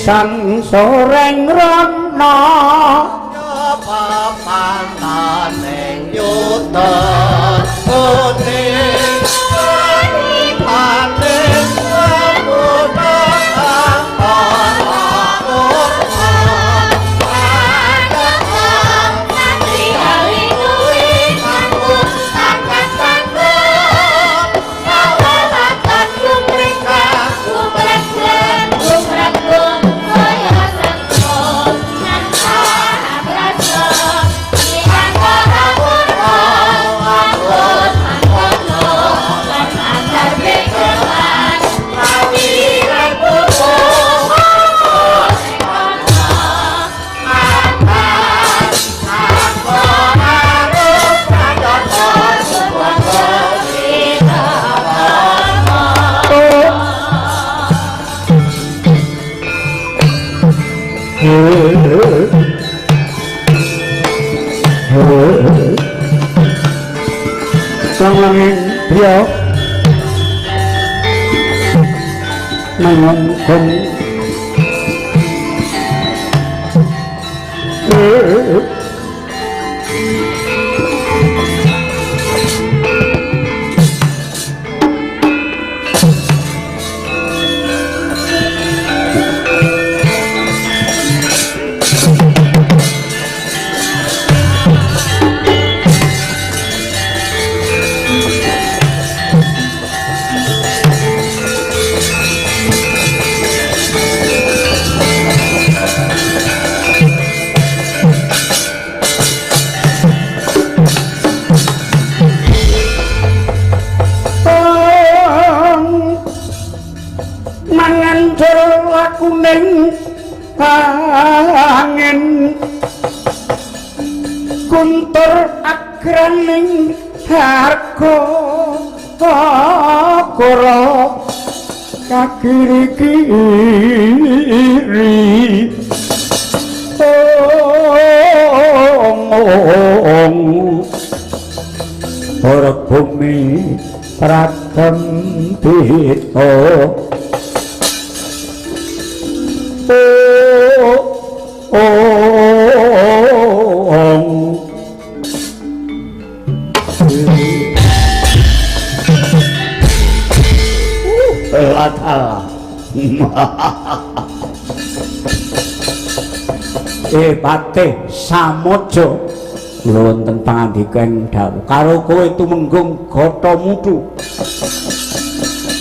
pisan soreng rono papantaning yuta kuning paning samuda Sangangin dia mengongkong kuning angin kuntur agraning harga koro kakiri-kiri para bumi pratem dito Patih Samoja kula wonten pangandika dawuh karo kowe tumenggung Gata Mudu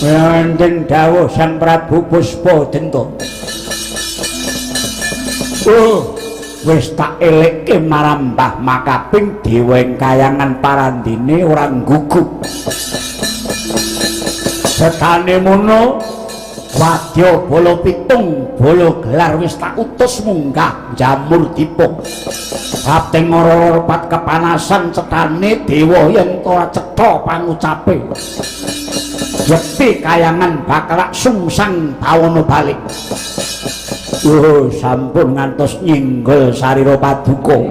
wonten dawuh Sang Prabu Puspadenta wis tak elekke marang Mbah Makaping Deweng Kayangan Parandene ora gugup setane mono wadya bala pitung bala gelar wis tak utus munggah jamur dipuk kaping ora pat kepanasan cetane dewa yen ora cetha pangucape yekti kayangan bakal sungsang bawana balik sampun ngantos nyinggol sarira paduka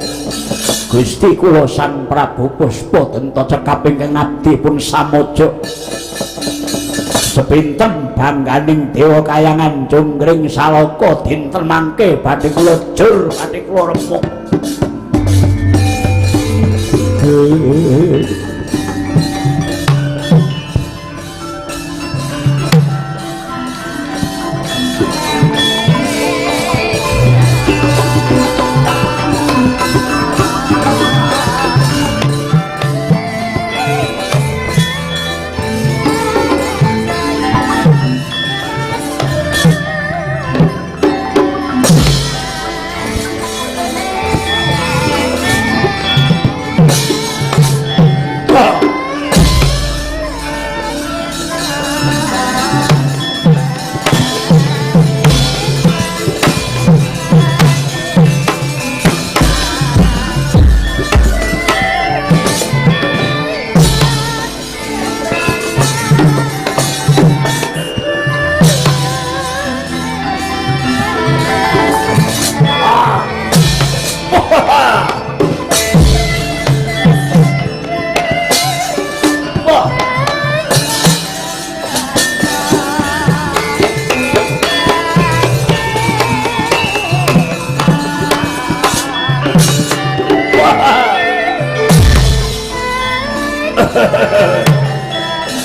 Gusti kula Sang Prabu Puspadenta cekaping kang abdi pun Samoja sepinten bangganing dewa kayangan Jonggring Salaka dinten mangke badhe kula jur badhe kula remuk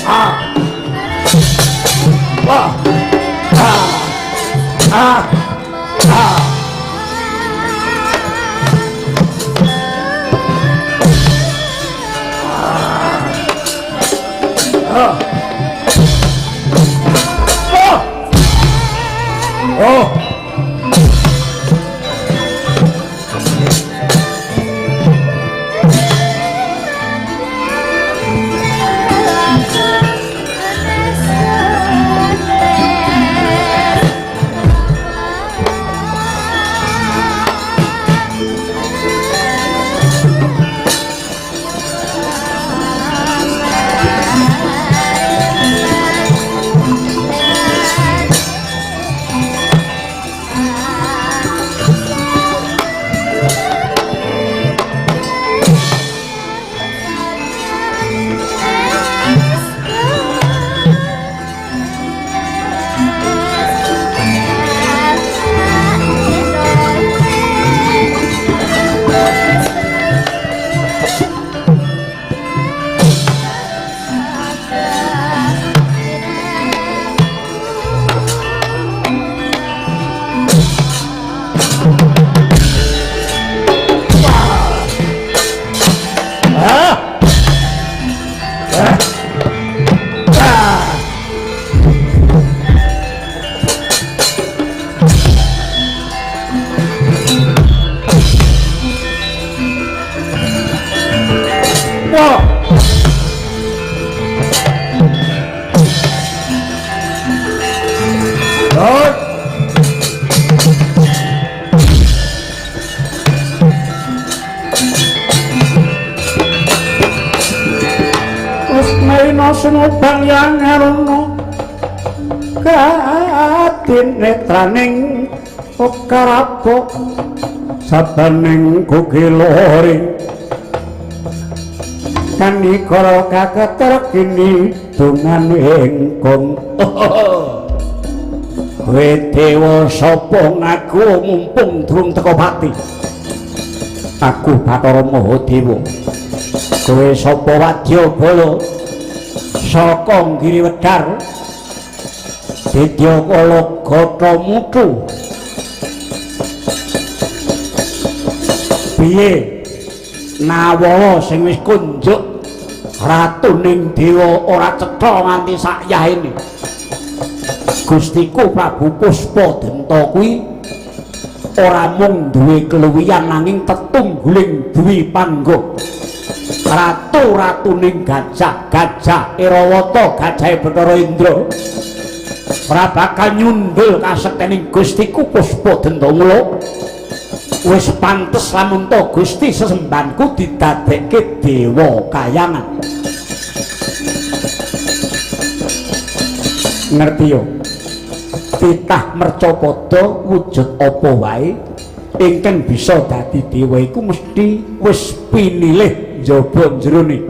Ah. Wah. Ah. Ah. Ah. Oh. Senobang yang ngerono katin netraning okarapok sabaning kukiloring kanikara kaketer kini dungan ingkung kowe dewa sapa ngaku mumpung durung teka pati aku Bathara Mahadewa kowe sapa Wadyabala saka Giri Wedar Dedya Kala Gatra Mutu piye Nawala sing wis kunjuk ratuning dewa ora cetha nganti sakyahene Gustiku Prabu Puspadenta kuwi ora mung duwe keluwihan nanging tetungguling duwi panggo ratu-ratuning gajah Irawata gajahe Bathara Indra ora bakal nyundul kasektening Gustiku Puspadenta mula wis pantes lamun to Gusti sesembanku didadekke dewa kayangan ngerti yo titah mercapada wujud apa wae ingkang bisa dadi dewa iku mesti wis pinilih njaba jerone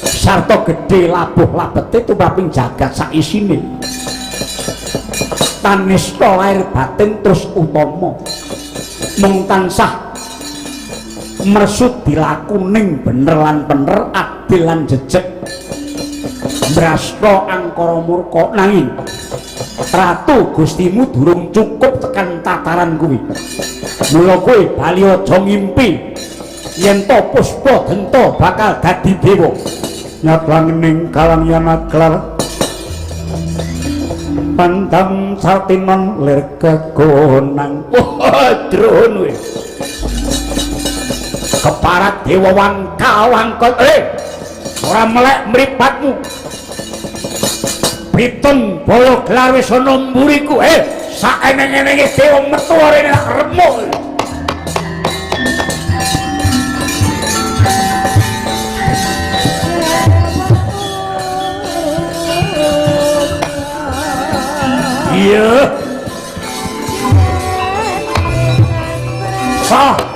sarta gedhe labuh labete tumraping jagat sak isine tanista lair batin terus utama mung tansah mersut dilakuning bener lan bener adil lan jejeg brasta angkara murka nanging ratu gustimu durung cukup tekan tataran kuwi mula kowe bali aja ngimpi yen to Puspadenta bakal dadi dewa nyatlangening kalangyana kelar pandang sartinon lir kegonang drono keparat dewa wangkal ora melek mripatmu pitung bala gelar wis ana mburiku saeneng-enenge dewa metu rene remuk iya sah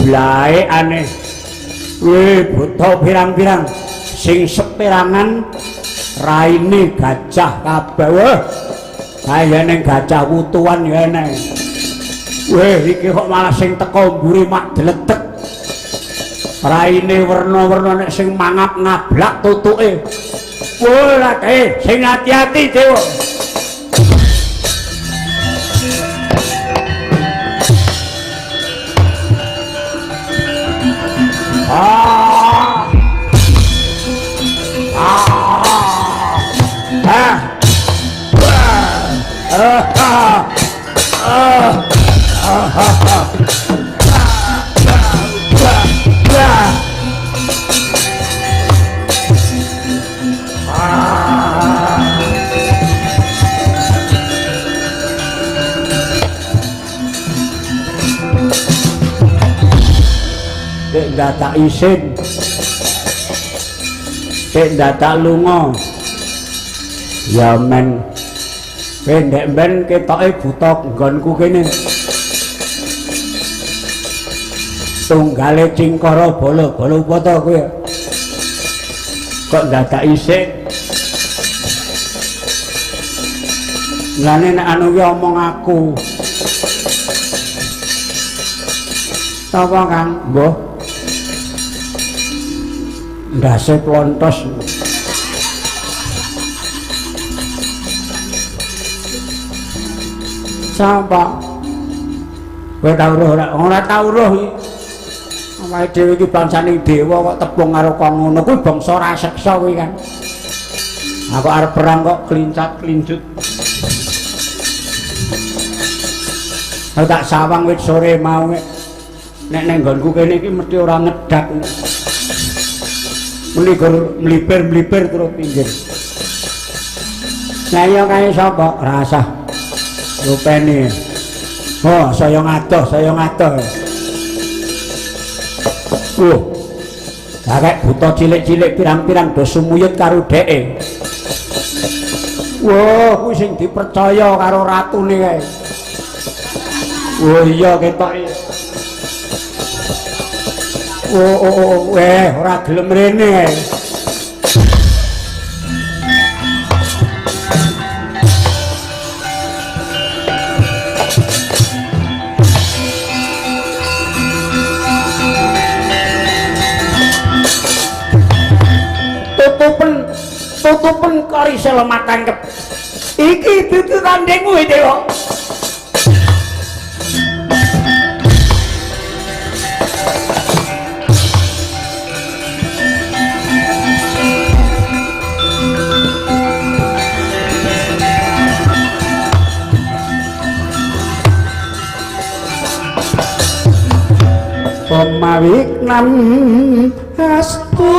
Blae aneh. Weh, buta pirang-pirang sing seperangan raine gajah kabeh. Weh. Kayane gajah wutuan ya enek. Weh, iki kok malah sing teko mburi mak deletek. Raine werna-werna nek sing mangap ngablak tutuke. Weh, lake, sing hati-hati, Dewa. Dadak isin dadak lunga ya men pendek ben ketoke buta nggonku kene tunggale cingkara bala-bala upata kowe kok dadak isin lane nek anu ki omong aku sapa Kang mbah ndase plontos sapa kowe tau roh ora tau roh iki awake dhewe iki bangsaning dewa kok tepung karo kok ngono kuwi bangsa raseksa kuwi kan aku arep perang kok klincat-klincut Tak sawang wit sore mau nek nang nggonku kene iki mesti ora ngedak. Mlipir-mlipir terus pinggir. Saya kae sapa? Rasah. Rupane. Oh, saya ngadoh. Kakek buta cilik-cilik pirang-pirang do sumuyut karo dheke. Wah, kuwi sing dipercaya karo ratune kae. Oh iya ketok. Ora gelem rene kae. Tutupen kari selamat tangkep. Iki dudu tandingmu Dewa. Pemawiknan astu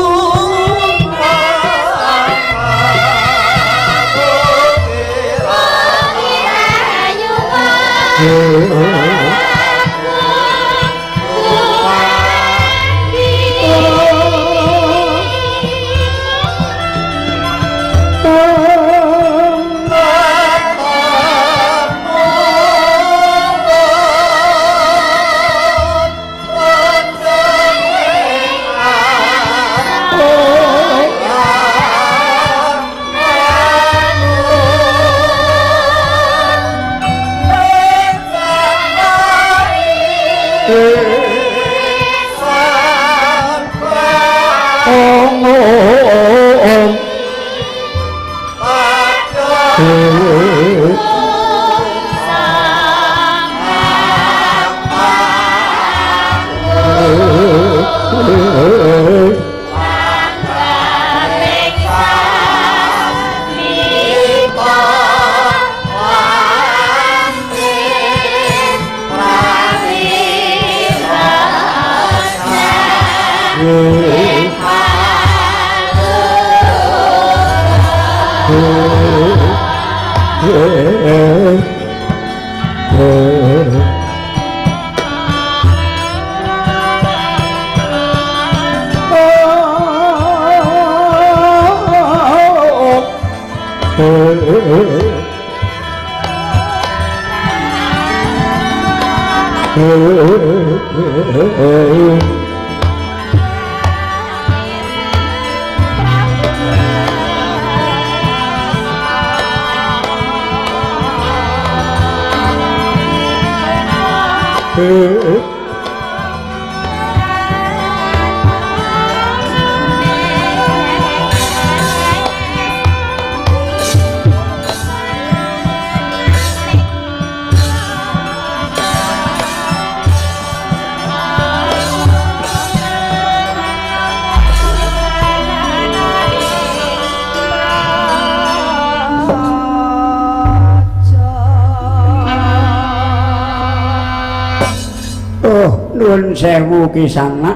Nuwun sewu Kisanak,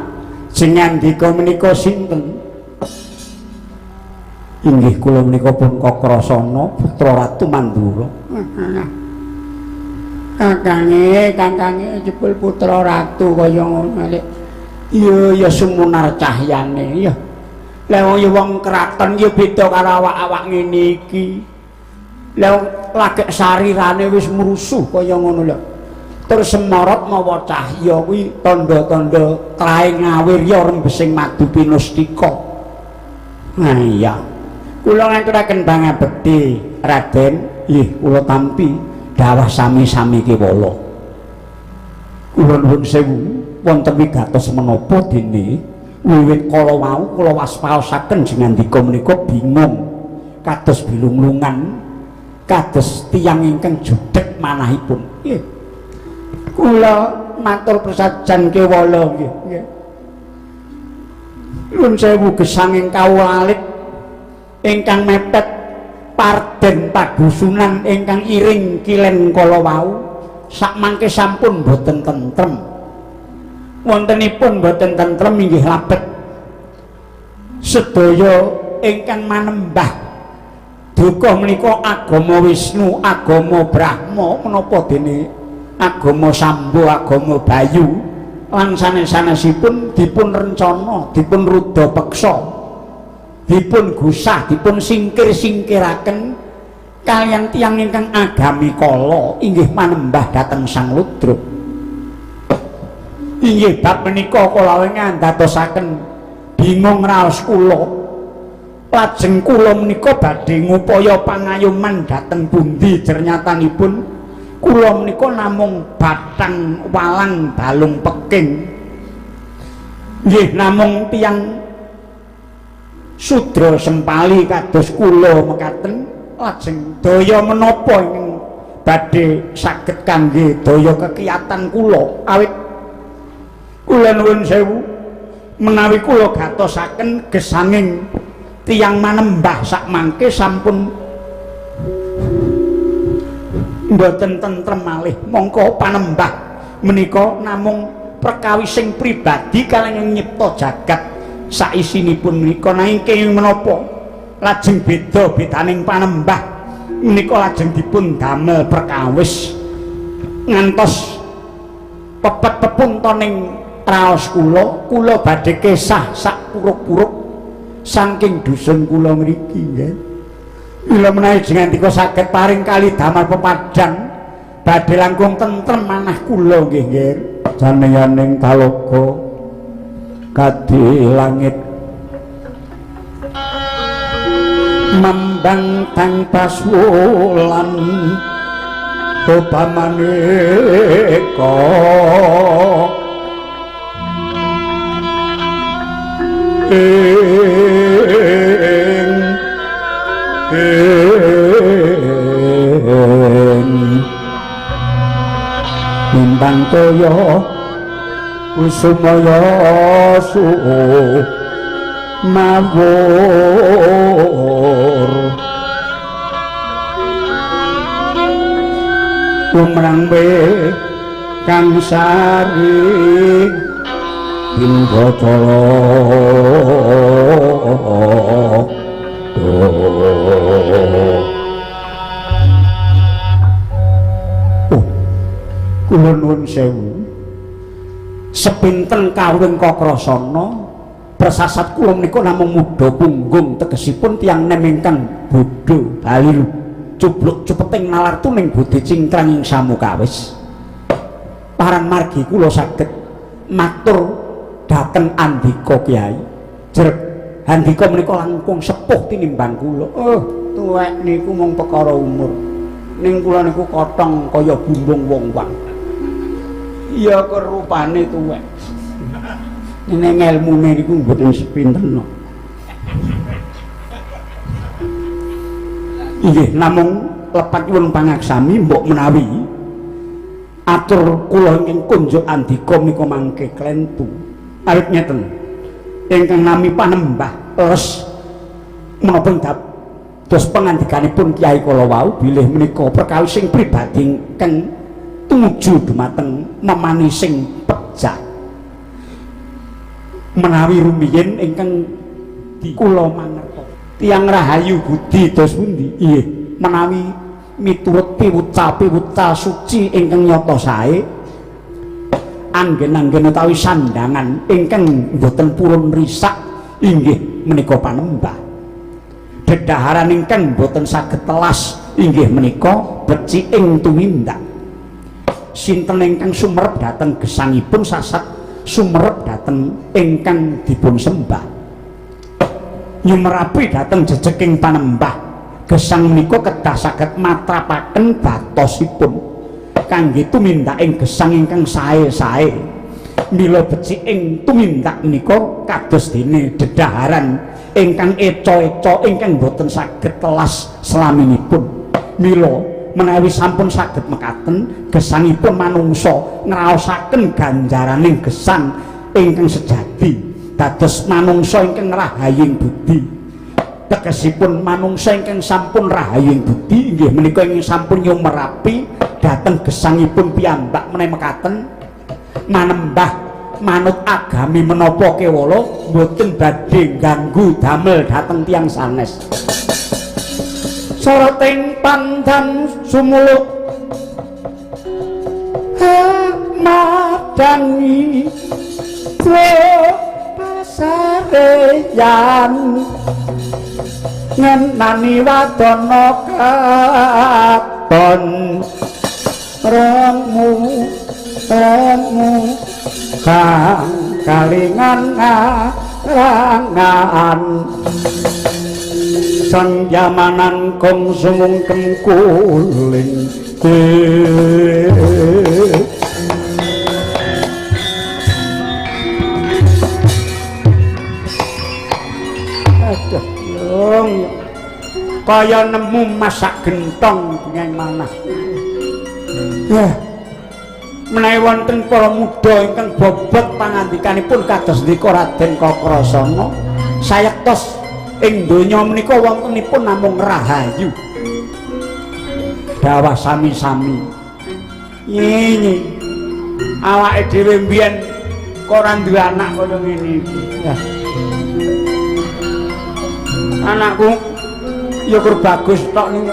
jenengan dika menika sinten? Inggih kula menika pun Kakrasana putra Ratu Mandura. Kakangge jebul putra ratu kaya ngono lek. Iya sumunar cahyane ya. Lah wong kraton ya beda karo awak-awak ngene iki. Lah lagek sarirane wis mrusuh kaya ngono lho. Terus semorot mawa cahya kuwi tanda-tanda trahe ngawirya rembesing madu pinustika. Nah iya. Kula ngaturaken pangabekti Raden, nggih kula tampi dawuh sami-sami kewala. Kula nuwun sewu wonten wigatos menapa dene wiwit kala wau kula waspaosaken jinandika menika bingung kados bilunglungan kados tiyang ingkang judheg manahipun. Nggih. Kula matur prasajan kewala nggih. Nggih. Nuwun sewu gesanging kawula alit ingkang mepet parden padusunan ingkang iring kilen kala wau sakmangke sampun boten tentrem wontenipun boten tentrem inggih labet sedaya ingkang manembah duka menika agama Wisnu, agama Brahma menapa dene agama Sambo, agama Bayu lan sanes-sanesipun dipun rencana, dipun rudha peksa, dipun gusah, dipun singkir-singkiraken kaliyan tiyang ingkang agami kala inggih manembah dhateng Sang Ludra. Inggih bab menika kula ngandadosaken bingung raos kula. Lajeng kula menika badhe ngupaya pangayuman dhateng pundi jernyatanipun kula menika namung batang walang balung peking. Nggih namung tiyang sudra sempali kados kula mekaten lajeng daya menapa ingkang badhe saged kangge daya kekiyatan kula awit kula nuwun sewu menawi kula gatosaken gesanging tiyang manembah sakmangke sampun mboten tentrem malih mongko panembah menika namung perkawis sing pribadi kaliyan nyipta jagat saisinipun menika nanging kenging menapa lajeng beda bedaning panembah menika lajeng dipun damel perkawis ngantos pepet pepuntoning raos kula badhe kesah sak puruk-puruk saking dusun kula mriki nggih. Mila menawi jenengan saged paring kali damel pepadang badhe langkung tentrem manah kula nggih nggih. Janeyaning kaloka kadhi langit mambang tanpa wulan upamaneka Bintang toyo usumaya su mawur umrangbe kang sari hingga colo kula nuwun sewu sepinten kawring Kakrasana persasat kula menika namung mudha punggung tegesipun tiyang nem ingkang bodho bali cubluk cupeting nalar tuning budi cingkrang ing samukawis parang margi kula saged matur dhateng Andika Kyai jerep Andika menika langkung sepuh tinimbang kula tuwek niku mung perkara umur ning kula niku kotong kaya bumbung wong-wang iya kerupane tuwek ning ilmune niku mboten sepinten inggih namung lepatipun pangaksami mbok menawi atur kula ingkang kunjuk Andika menika mangke klentu awit ngeten ingkang nami panembah les menapa dos pangandikanipun Kyai kala wau bilih menika perkawis sing pribadi ingkang tumuju dumateng memanising pejah menawi rumiyin ingkang kula mangertos tiyang rahayu budi dos pundi nggih menawi miturut piwucal suci ingkang nyata sae anggen-anggen utawi sandangan ingkang boten purun risak inggih menika panembah dedaharan ingkang boten saged telas inggih menika beciking tumindak sinten ingkang sumerep dhateng gesangipun sasat sumerep dhateng ingkang dipun sembah nyumerapi dhateng jejeking panembah gesang menika kedah saged matrapaken batosipun kangge tumindaking gesang ingkang sae-sae mila beciking tumindak menika kados dene dedaharan ingkang eca-eca ingkang boten saged telas slaminipun mila menawi sampun saged mekaten gesangipun manungsa ngraosaken ganjaraning gesang ingkang sejati dados manungsa ingkang rahaying budi tegesipun manungsa ingkang sampun rahaying budi inggih menika ingkang sampun nyumerapi dhateng gesangipun piyambak menawi mekaten manembah manut agami menapa kewala mboten badhe ganggu damel dhateng tiyang sanes. Soroting pandan sumuluk madangi pasareyan ngenani wadana katon remu kang kalingan ngarangan sang jamanan kong sumungkem kuling aduh yung kaya nemu masak gentong dengan mana menawi wonten para muda ingkang bobot pangandikanipun kados ndika Raden Kakrasana sayektos ing donya menika wontenipun namung rahayu dawah sami-sami nyi awake dhewe mbiyen kok ora duwe anak kaya ngene iki anakku ya kur bagus tok ning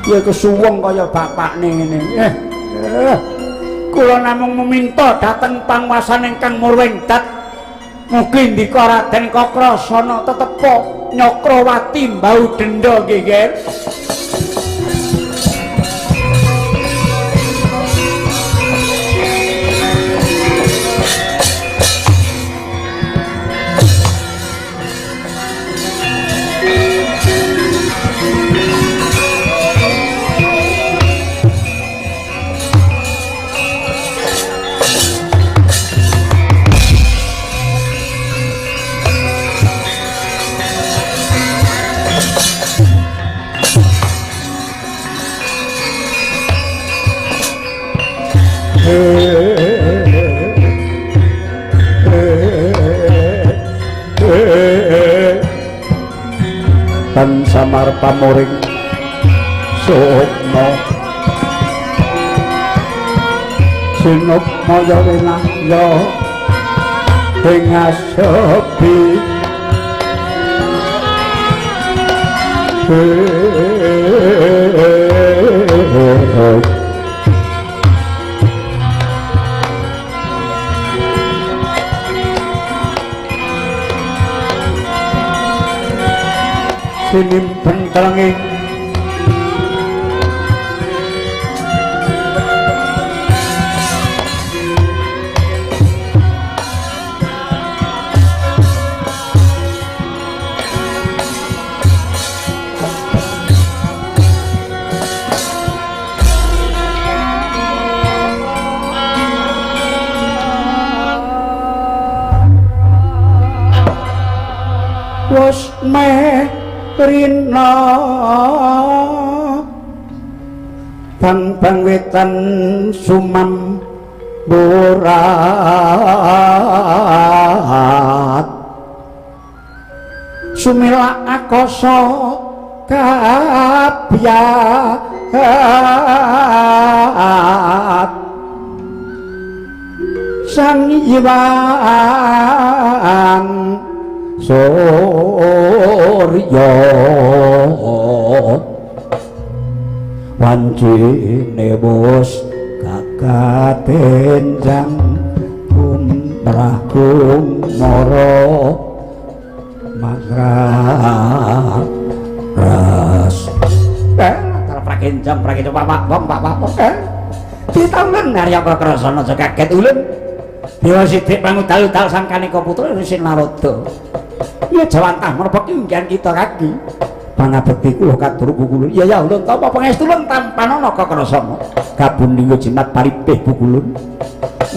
ya kesuwung kaya bapakne ngene kula namung meminta dhateng panguwasan ingkang murwengdat mugi ndika Raden Kakrasana tetepa Nyakrawati mbau denda geger tan samar pamuring sukma sinup maya winaya ing asepi sinimpen telenging wis meh rina bang wetan sumam borat sumila akasa kabyat sang Hyang Surya wancine bos kakatenjang kumrah kumara magras prakenjang pak ditanggen Arya Kakrasana aja kaget ulun Dewa Sidik pangudal-udal sang Kanika Putra Sin Narada ya jawantah menapa inggihan kita kaki pangabekti kula kadur bukulun ya ya ulun tapa pangestu ulun tampanana Kakrasana kabundingga jimat paripih bukulun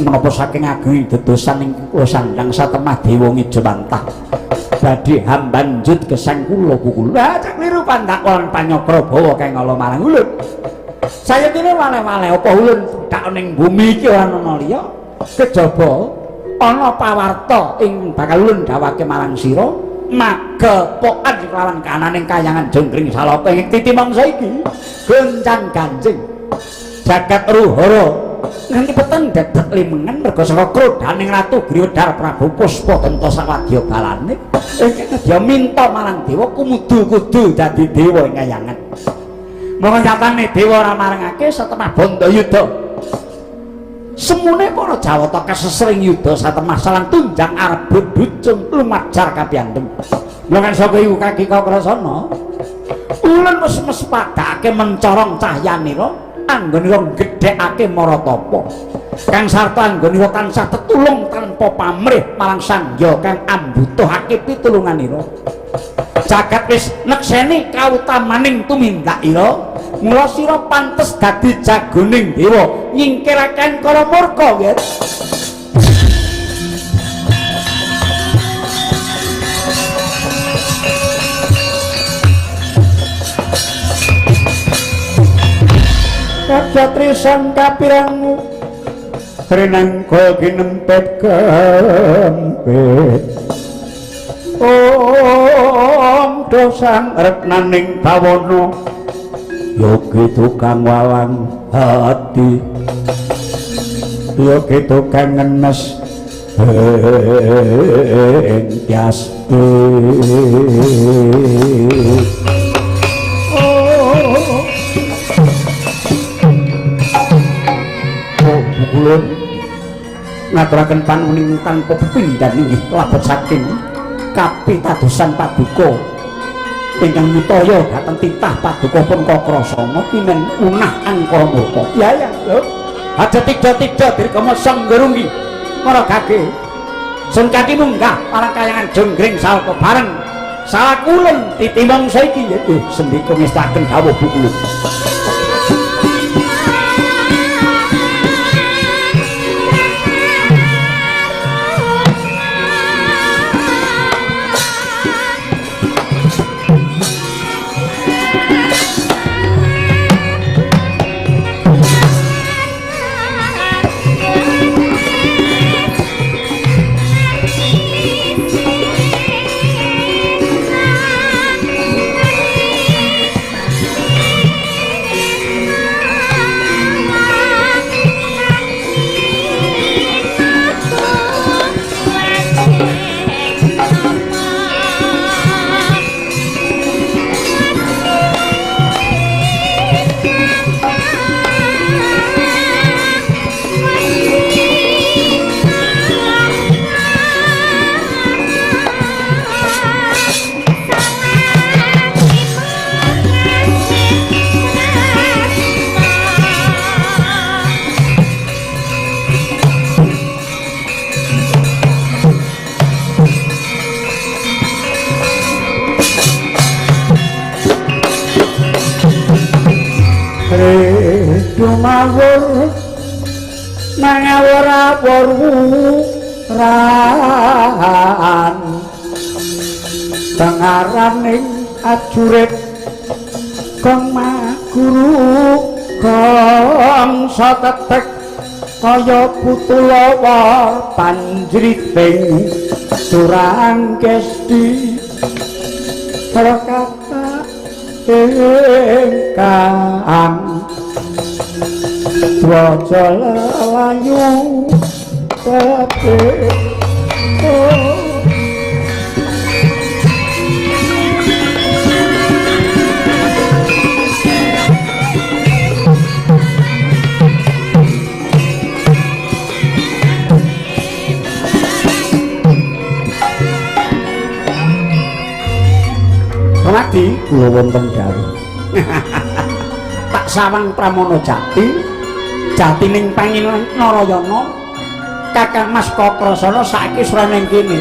menapa saking ageng dedosan ing kula sandang satemah dewa ngijawantah badhe hambanjut gesang kula bukulun lah cak kliru pandakon panyokra bawa kengala marang ulun saya kene wale-wale apa ulun tak ning bumi iki ora ana liya kejaba ana pawarta ing bakal ulun dawake marang sira magepokan kelawan kananing kayangan Jonggring Salapa ing titi mangsa iki goncang ganjing jagat ruhara nganti peteng dadak limengan merga saka krodaning Ratu Griwedhar Prabu Puspatanta sawadya balane ingkang dia minta marang dewa kudu dadi dewa ing kayangan monggo nyatane dewa ora marengake setemah Bandayuda semune para Jawata kesesring yuda satemah salang tunjang arep bucung lumajar kapiandhem lan saka iku kaki Kakrasana ulun mes-mes padhake mencorong cahyanira anggonira gedhekake Maratapa kang sarta anggonira tansah tetulung tanpa pamrih marang sangya kang ambutuhake pitulunganira jagat wis nekseni kautamaning tumindakira mula sira pantes dadi jagoning dewa nyingkiraken kala murka nggih Satri sangka pirangmu Trinangka ginempet kempit Om dosang retnaning bawana Yogi tukang walang hati Yogi tukang ngenes Tiasti Kulun ngaturaken panuwun tanpa pepindhan inggih labet saking kapitadosan paduka ingkang mitaya dhateng titah paduka pun Kakrasana kinen unah angkara murka ya lho aja tiga-tiga dirgama sanggerunggi maragake sun kaki munggah marang kayangan Jonggring Salapa bareng sakulun titimbang saiki yaiku sendika ngestaken dawuh Bu Kulun Dumawur mangawur wuran tengaraning ajurit kang maguru kang satetek kaya putulawa panjriting durang kesti kata ingkang Wajah layu tapi Mati kula wonten dawuh tak sawang Pramono Jati jatining panginan Narayana Kakang Mas Kakrasana saiki sraning kene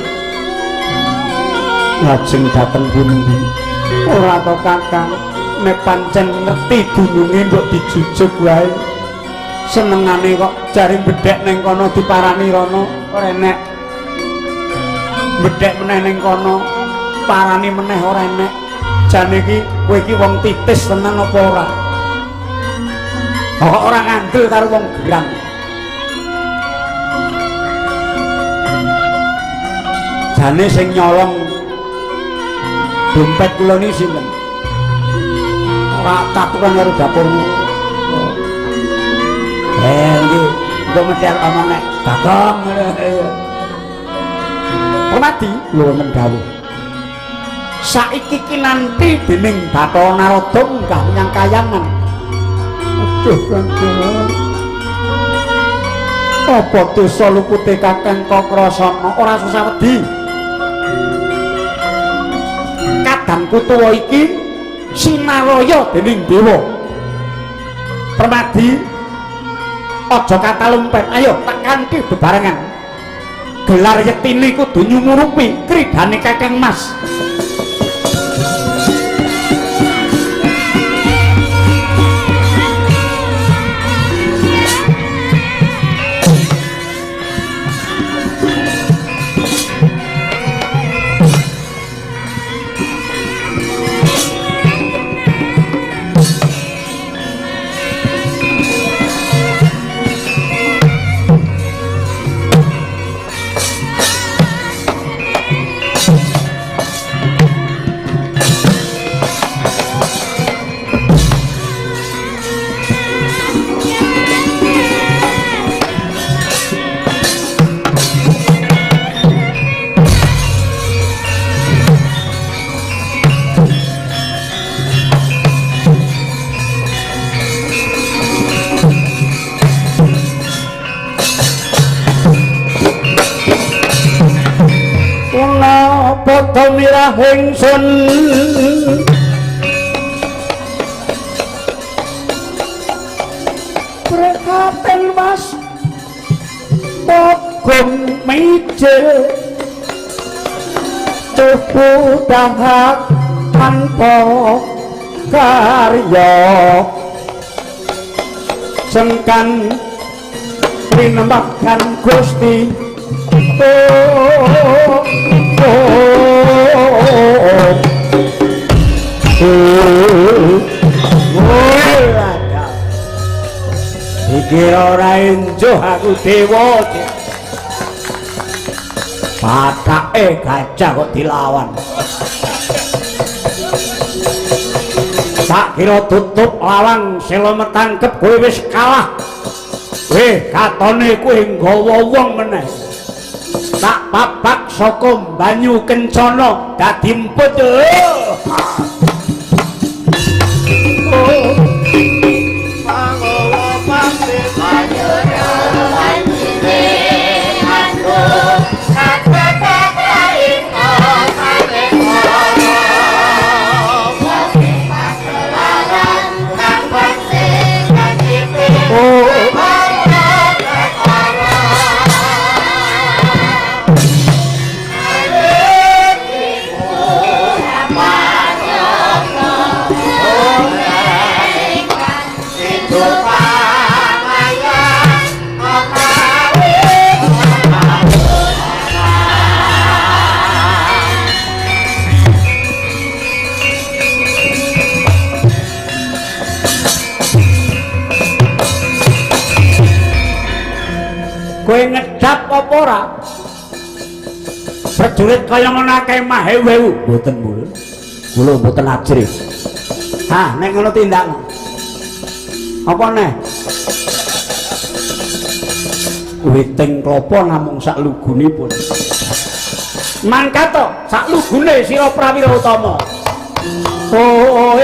lajeng dateng pundi ora to Kakang nek pancen ngerti dununge mbok dijujuk wae senengane kok jari bedhek ning kono diparani rono ora enek bedhek meneh ning kono parani meneh ora enek jane iki kowe iki wong titis tenan apa ora kok ora ngandel karo wong gerang jane sing nyolong dompet kula niki sinten? Ora tatukan karo dapurmu. Nggih, engko mesti omong nek Bagong. Permadi lho wonten dawuh. Saiki kinanti dening Bathara Narada munggah menyang kayangan. Aduh Kanjeng. Apa dosa lupute Kakang Kakrasana ora susah wedi. Kadangku tuwa iki sinaraya dening dewa. Permadi aja katalumpet, ayo tak kanthi bebarengan. Gelar yektine kudu nyumurupi kridane Kakang Mas. Padha mirah ingsun prekaten Mas Bagong mije tuku dahak tanpa karya sengkan rinemakan Gusti Dikira ora enjuh aku dewa. Patake gajah kok dilawan. Tak kira tutup lawang sela metangkep kowe wis kalah. Katone kowe nggawa wong meneh. Tak papak saka banyu kencana dadi emput. Kowe ngedap apa ora? Prajurit kaya ngono akeh mahewu. Mboten mul. Kula mboten ajrih. Hah, nek ngono tindak. Apa neh? Witing klapa namung sak lugunipun. Mangkat to, sak lugune sira prawira utama. Oh.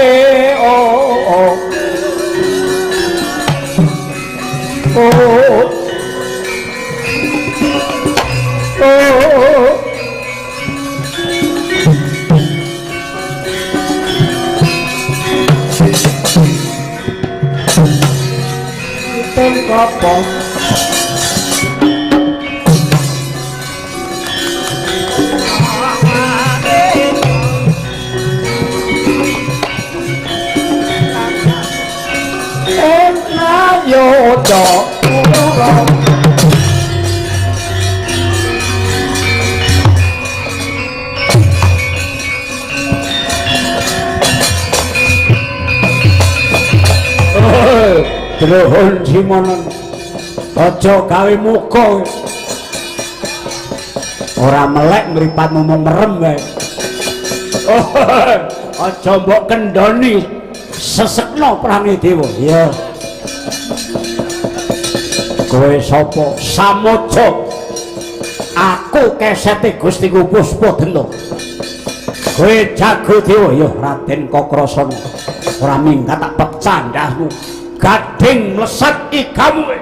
Apa? Drohon Simonon aja gawe muka ora melek mripat ngomong merem wae Aja mbok kendhoni sesekno prange dewa. Iya. Kowe sapa? Samoja. Aku kesete Gusti Puspagena. Kowe jago dewa ya Raden Kakrasana. Ora minggat tak pecandhahmu. Gading mlesat igamu.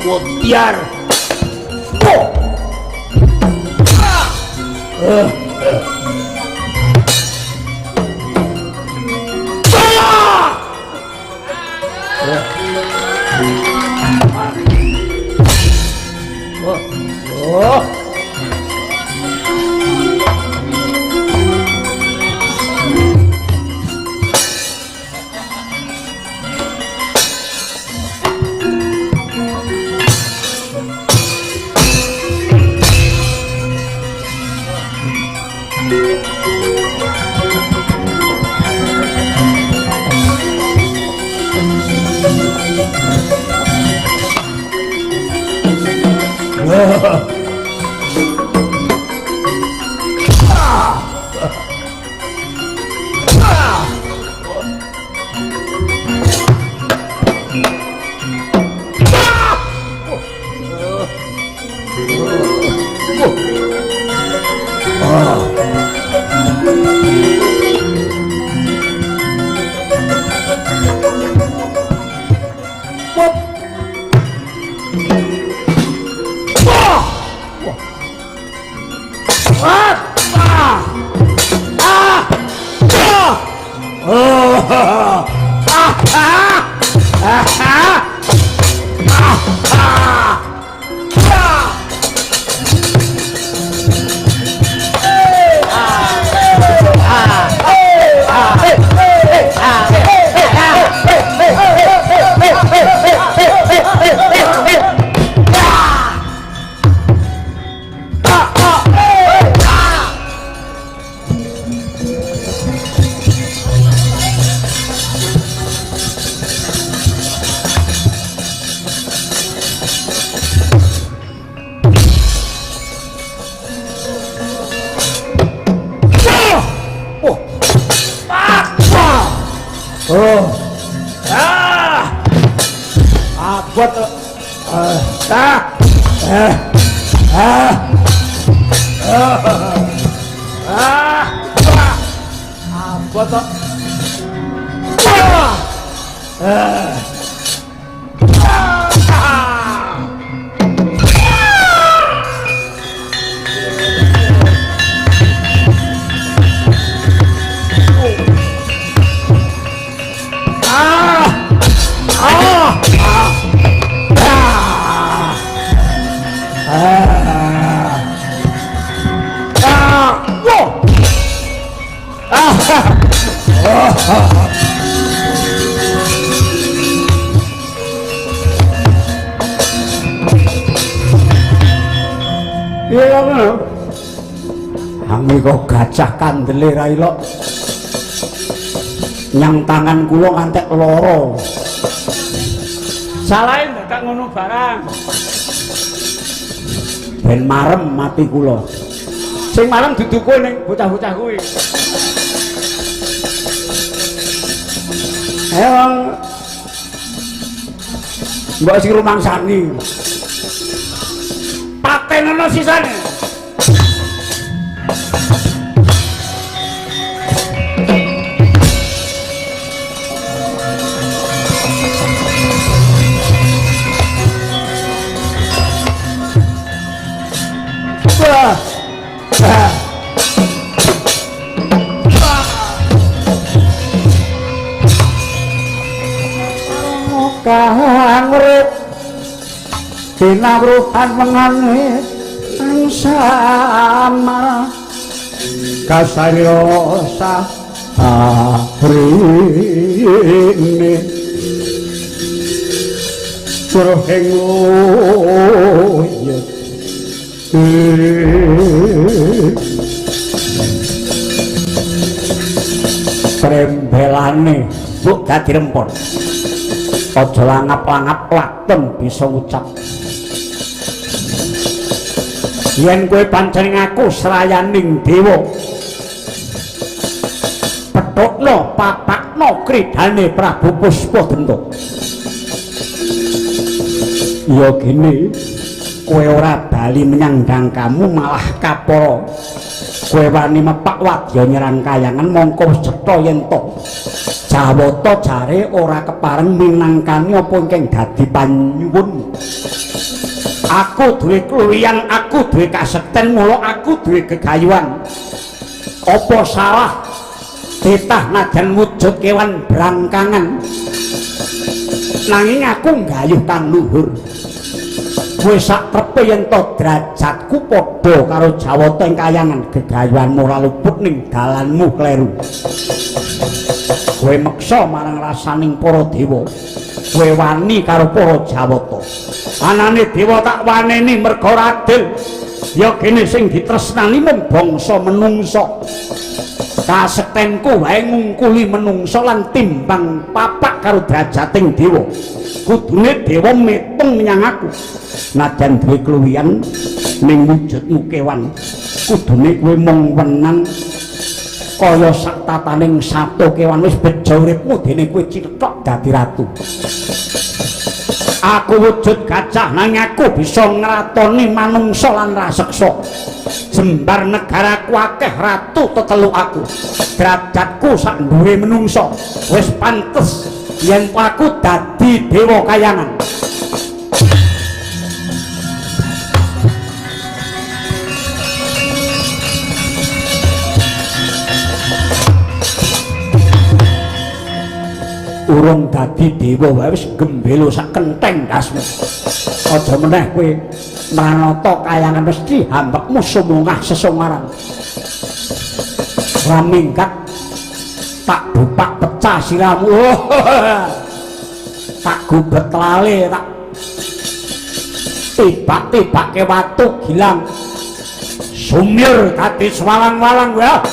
Mutiar. Iya ngono. Hangi kok gajah kandele ra ilok. Nyang tangan kula ngantek lara. Salahe ndak ngono barang. Ben marem mati kula. Sing marem dudu kowe ning bocah-bocah kuwi. Emang mbok sing rumangsani. Patenono sisane. kang urip dinawruhan mengane sama kasariosa ahrine suruhing uyut trembelane buk dadi rempon aja langap-langap laten bisa ngucap yen kowe pancen ngaku srayaning dewa petukno papakno kridane Prabu Puspadenta ya gini kowe ora bali menyang dangkamu malah kapara kowe wani mepak wadya nyerang kayangan mongko cetha yen to Jawata jare ora kepareng minangkani apa ingkang dadi panyuwun aku duwe kluwihan aku duwe kasekten mula aku duwe gegayuhan apa salah titah najan wujud kewan brangkangan nanging aku nggayuh kang luhur wis sak trepe yen to derajatku padha karo Jawata ing kayangan gegayuhanmu ora luput ning dalanmu kleru kowe meksa marang rasaning para dewa kowe wani karo para Jawata anane dewa tak waneni merga adil ya kene sing ditresnani mung bangsa menungsa kasektenku wae ngungkuli menungsa lan timbang papak karo derajating dewa kudune dewa metung menyang aku najan duwe kluwihan ning wujudmu kewan kudune kowe mung wenang kaya sak tataning sato kewan wis bejo uripmu dene kowe cithok dadi ratu aku wujud gajah nanging aku bisa ngratoni manungsa lan raseksa jembar negaraku akeh ratu tetelu aku derajatku sak dhuwure menungsa wis pantes yen aku dadi dewa kayangan urung dadi dewa wae wis gembelo sak kenteng dasmu aja meneh kowe manata kayangan mesti hambekmu sumungah sesongaran ramingkat tak bupak pecah siramu tak gubet lale tak tibak-tibak ke watu gilang sumir dadi swalang-walang ya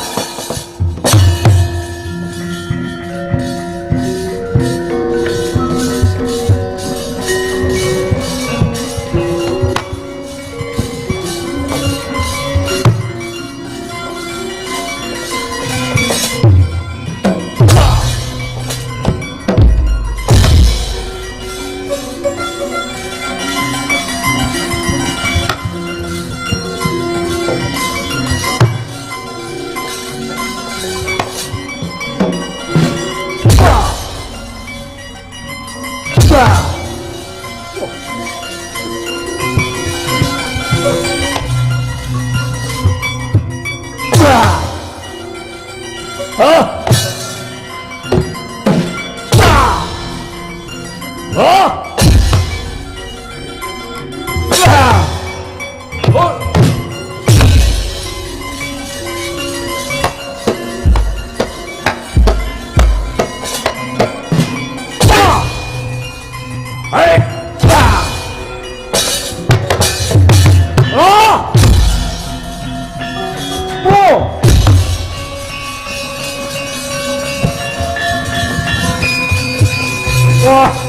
Wah